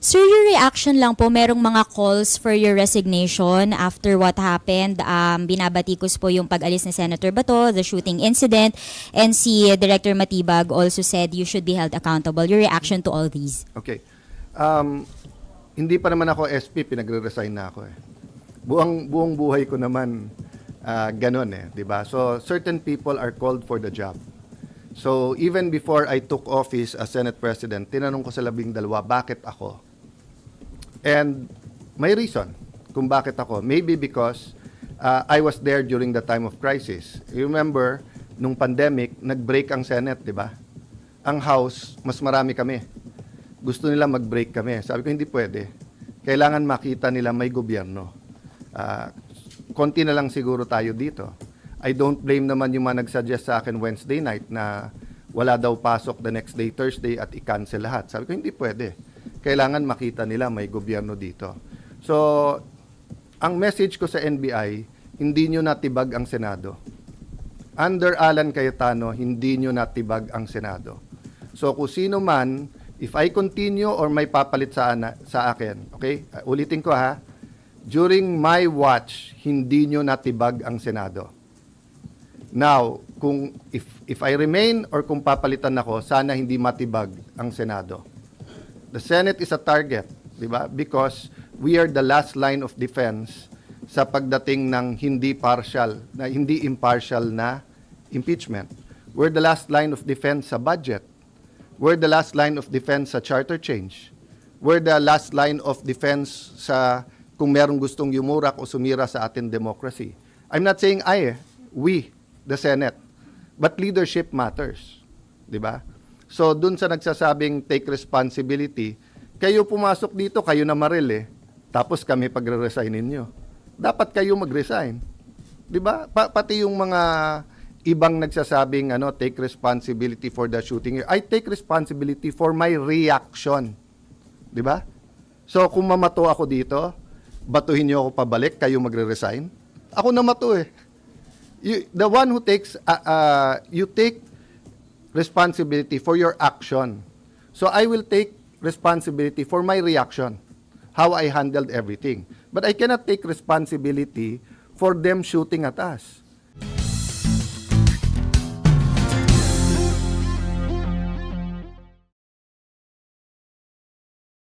Sir, your reaction lang po, merong mga calls for your resignation after what happened. Binabatikos po yung pag-alis ni Senator Bato, the shooting incident, and si Director Matibag also said you should be held accountable. Your reaction to all these? Okay. Hindi pa naman ako SP, pinagre-resign na ako eh. Buong buhay ko naman ganun eh, di ba? So certain people are called for the job. So even before I took office as Senate President, tinanong ko sa 12, bakit ako? And may reason kung bakit ako. Maybe because I was there during the time of crisis. You remember, nung pandemic, nag-break ang Senate, di ba? Ang House, mas marami kami. Gusto nila mag-break kami. Sabi ko, hindi pwede. Kailangan makita nila may gobyerno. Konti na lang siguro tayo dito. I don't blame naman yung mga nag-suggest sa akin Wednesday night na wala daw pasok the next day, Thursday, at i-cancel lahat. Sabi ko, hindi pwede. Kailangan makita nila may gobyerno dito. So, ang message ko sa NBI, hindi nyo natibag ang Senado. Under Alan Cayetano, hindi nyo natibag ang Senado. So, kung sino man, if I continue or may papalit sa akin, okay? Ulitin ko ha, during my watch, hindi nyo natibag ang Senado. Now, kung if I remain or kung papalitan ako, sana hindi matibag ang Senado. The Senate is a target, di ba? Because we are the last line of defense sa pagdating ng hindi impartial na impeachment. We're the last line of defense sa budget. We're the last line of defense sa charter change. We're the last line of defense sa kung merong gustong yumurak o sumira sa ating democracy. I'm not saying we, the Senate, but leadership matters, di ba? So, dun sa nagsasabing take responsibility, kayo pumasok dito, kayo na maril eh. Tapos kami pagre-resignin nyo. Dapat kayo mag-resign. Di ba? Pati yung mga ibang nagsasabing take responsibility for the shooting. I take responsibility for my reaction. Di ba? So, kung mamato ako dito, batuhin nyo ako pabalik, kayo magre-resign. Ako na mato eh. The one who takes, you take responsibility for your action. So I will take responsibility for my reaction, how I handled everything. But I cannot take responsibility for them shooting at us.